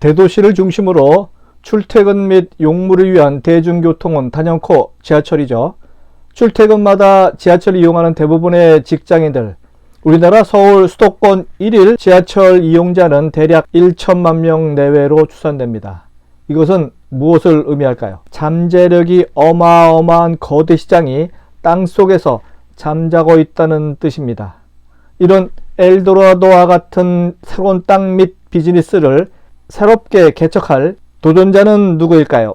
대도시를 중심으로 출퇴근 및 용무를 위한 대중교통은 단연코 지하철이죠. 출퇴근마다 지하철을 이용하는 대부분의 직장인들, 우리나라 서울 수도권 1일 지하철 이용자는 대략 1천만 명 내외로 추산됩니다. 이것은 무엇을 의미할까요? 잠재력이 어마어마한 거대 시장이 땅속에서 잠자고 있다는 뜻입니다. 이런 엘도라도와 같은 새로운 땅 및 비즈니스를 새롭게 개척할 도전자는 누구일까요?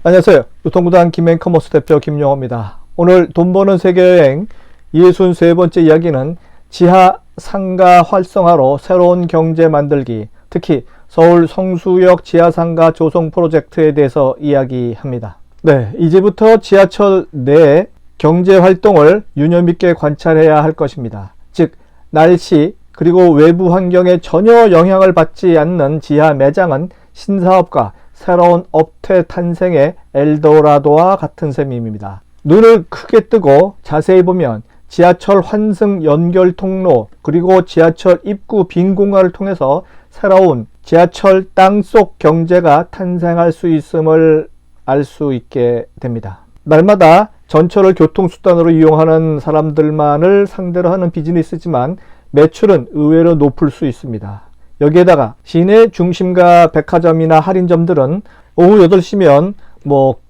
안녕하세요. 유통구단 김앤커머스 대표 김용호입니다. 오늘 돈 버는 세계여행 63번째 이야기는 지하 상가 활성화로 새로운 경제 만들기, 특히 서울 성수역 지하상가 조성 프로젝트에 대해서 이야기합니다. 네, 이제부터 지하철 내 경제 활동을 유념 있게 관찰해야 할 것입니다. 즉, 날씨 그리고 외부 환경에 전혀 영향을 받지 않는 지하 매장은 신사업과 새로운 업태 탄생의 엘도라도와 같은 셈입니다. 눈을 크게 뜨고 자세히 보면 지하철 환승 연결 통로 그리고 지하철 입구 빈 공간을 통해서 새로운 지하철 땅속 경제가 탄생할 수 있음을 알 수 있게 됩니다. 날마다 전철을 교통수단으로 이용하는 사람들만을 상대로 하는 비즈니스지만 매출은 의외로 높을 수 있습니다. 여기에다가 시내 중심가 백화점이나 할인점들은 오후 8시면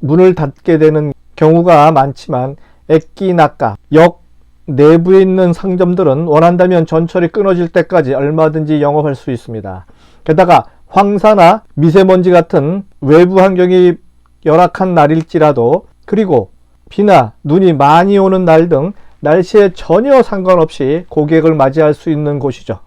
문을 닫게 되는 경우가 많지만 에끼나카 역 내부에 있는 상점들은 원한다면 전철이 끊어질 때까지 얼마든지 영업할 수 있습니다. 게다가 황사나 미세먼지 같은 외부 환경이 열악한 날일지라도, 그리고 비나 눈이 많이 오는 날 등 날씨에 전혀 상관없이 고객을 맞이할 수 있는 곳이죠.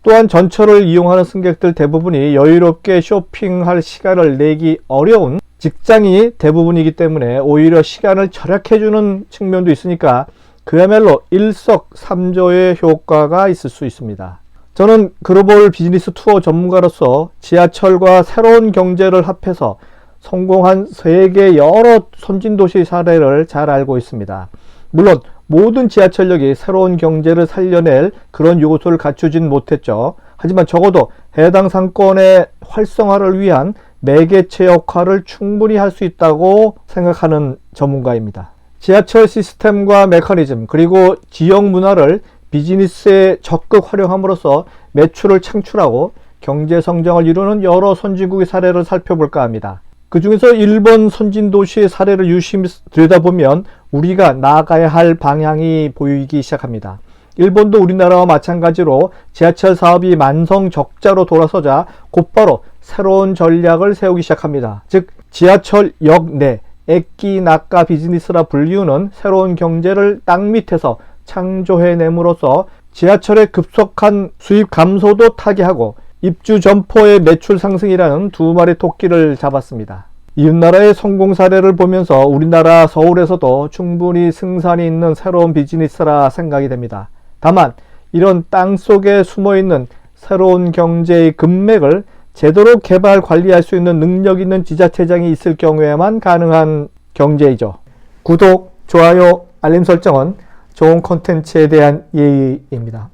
또한 전철을 이용하는 승객들 대부분이 여유롭게 쇼핑할 시간을 내기 어려운 직장이 대부분이기 때문에 오히려 시간을 절약해주는 측면도 있으니까 그야말로 일석삼조의 효과가 있을 수 있습니다. 저는 글로벌 비즈니스 투어 전문가로서 지하철과 새로운 경제를 합해서 성공한 세계 여러 선진도시 사례를 잘 알고 있습니다. 물론 모든 지하철역이 새로운 경제를 살려낼 그런 요소를 갖추진 못했죠. 하지만 적어도 해당 상권의 활성화를 위한 매개체 역할을 충분히 할 수 있다고 생각하는 전문가입니다. 지하철 시스템과 메커니즘 그리고 지역 문화를 비즈니스에 적극 활용함으로써 매출을 창출하고 경제 성장을 이루는 여러 선진국의 사례를 살펴볼까 합니다. 그 중에서 일본 선진도시의 사례를 유심히 들여다보면 우리가 나아가야 할 방향이 보이기 시작합니다. 일본도 우리나라와 마찬가지로 지하철 사업이 만성적자로 돌아서자 곧바로 새로운 전략을 세우기 시작합니다. 즉, 지하철역 내 에끼나카 비즈니스라 불리우는 새로운 경제를 땅 밑에서 창조해냄으로써 지하철의 급속한 수입 감소도 타개하고 입주 점포의 매출 상승이라는 두 마리 토끼를 잡았습니다. 이웃나라의 성공 사례를 보면서 우리나라 서울에서도 충분히 승산이 있는 새로운 비즈니스라 생각이 됩니다. 다만 이런 땅속에 숨어있는 새로운 경제의 금맥을 제대로 개발 관리할 수 있는 능력 있는 지자체장이 있을 경우에만 가능한 경제이죠. 구독, 좋아요, 알림 설정은 좋은 콘텐츠에 대한 예의입니다.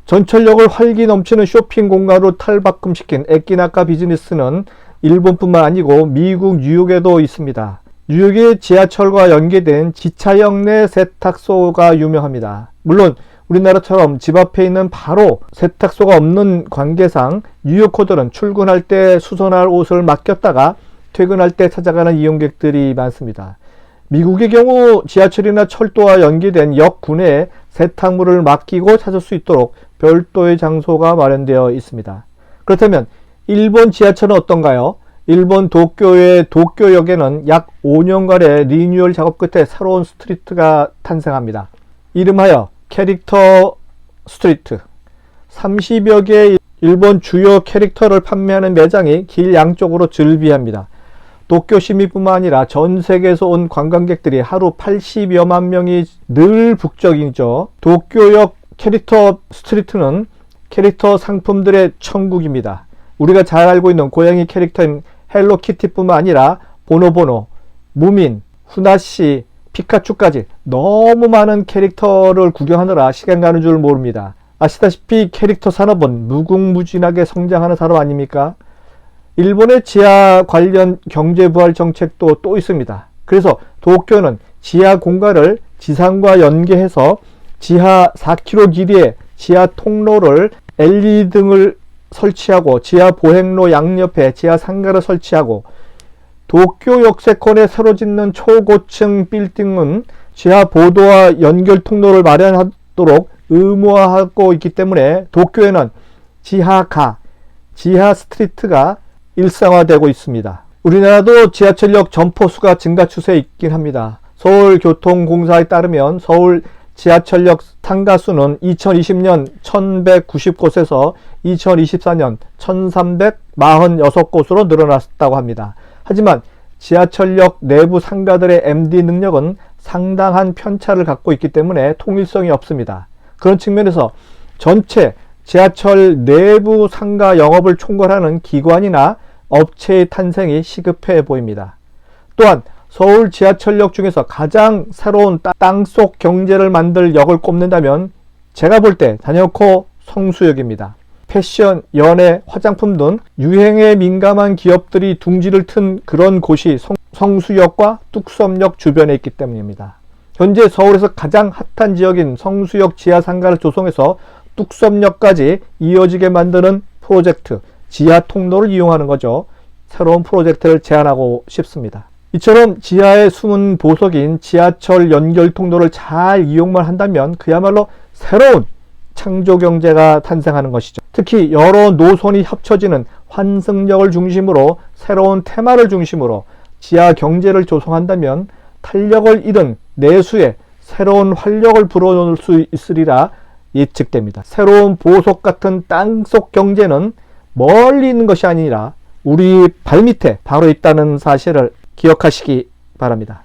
전철역을 활기 넘치는 쇼핑 공간으로 탈바꿈시킨 에끼나카 비즈니스는 일본뿐만 아니고 미국 뉴욕에도 있습니다. 뉴욕의 지하철과 연계된 지차역 내 세탁소가 유명합니다. 물론 우리나라처럼 집 앞에 있는 바로 세탁소가 없는 관계상 뉴요커들은 출근할 때 수선할 옷을 맡겼다가 퇴근할 때 찾아가는 이용객들이 많습니다. 미국의 경우 지하철이나 철도와 연계된 역 구내에 세탁물을 맡기고 찾을 수 있도록 별도의 장소가 마련되어 있습니다. 그렇다면 일본 지하철은 어떤가요? 일본 도쿄의 도쿄역에는 약 5년간의 리뉴얼 작업 끝에 새로운 스트리트가 탄생합니다. 이름하여 캐릭터 스트리트. 30여 개의 일본 주요 캐릭터를 판매하는 매장이 길 양쪽으로 즐비합니다. 도쿄 시민뿐만 아니라 전 세계에서 온 관광객들이 하루 80여만 명이 늘 북적이죠. 도쿄역 캐릭터 스트리트는 캐릭터 상품들의 천국입니다. 우리가 잘 알고 있는 고양이 캐릭터인 헬로키티뿐만 아니라 보노보노, 무민, 후나씨, 피카츄까지 너무 많은 캐릭터를 구경하느라 시간 가는 줄 모릅니다. 아시다시피 캐릭터 산업은 무궁무진하게 성장하는 산업 아닙니까? 일본의 지하 관련 경제부활 정책도 또 있습니다. 그래서 도쿄는 지하 공간을 지상과 연계해서 지하 4km 길이의 지하 통로를 LED 등을 설치하고 지하 보행로 양옆에 지하 상가를 설치하고 도쿄 역세권에 새로 짓는 초고층 빌딩은 지하 보도와 연결 통로를 마련하도록 의무화하고 있기 때문에 도쿄에는 지하가, 지하 스트리트가 일상화되고 있습니다. 우리나라도 지하철역 점포수가 증가 추세에 있긴 합니다. 서울교통공사에 따르면 서울 지하철역 상가수는 2020년 1190곳에서 2024년 1346곳으로 늘어났다고 합니다. 하지만 지하철역 내부 상가들의 MD 능력은 상당한 편차를 갖고 있기 때문에 통일성이 없습니다. 그런 측면에서 전체 지하철 내부 상가 영업을 총괄하는 기관이나 업체의 탄생이 시급해 보입니다. 또한 서울 지하철역 중에서 가장 새로운 땅속 경제를 만들 역을 꼽는다면 제가 볼 때 단연코 성수역입니다. 패션, 연예, 화장품 등 유행에 민감한 기업들이 둥지를 튼 그런 곳이 성수역과 뚝섬역 주변에 있기 때문입니다. 현재 서울에서 가장 핫한 지역인 성수역 지하상가를 조성해서 뚝섬역까지 이어지게 만드는 프로젝트, 지하 통로를 이용하는 거죠. 새로운 프로젝트를 제안하고 싶습니다. 이처럼 지하의 숨은 보석인 지하철 연결 통로를 잘 이용만 한다면 그야말로 새로운 창조 경제가 탄생하는 것이죠. 특히 여러 노선이 합쳐지는 환승역을 중심으로 새로운 테마를 중심으로 지하 경제를 조성한다면 탄력을 잃은 내수에 새로운 활력을 불어넣을 수 있으리라 예측됩니다. 새로운 보석 같은 땅속 경제는 멀리 있는 것이 아니라 우리 발밑에 바로 있다는 사실을 기억하시기 바랍니다.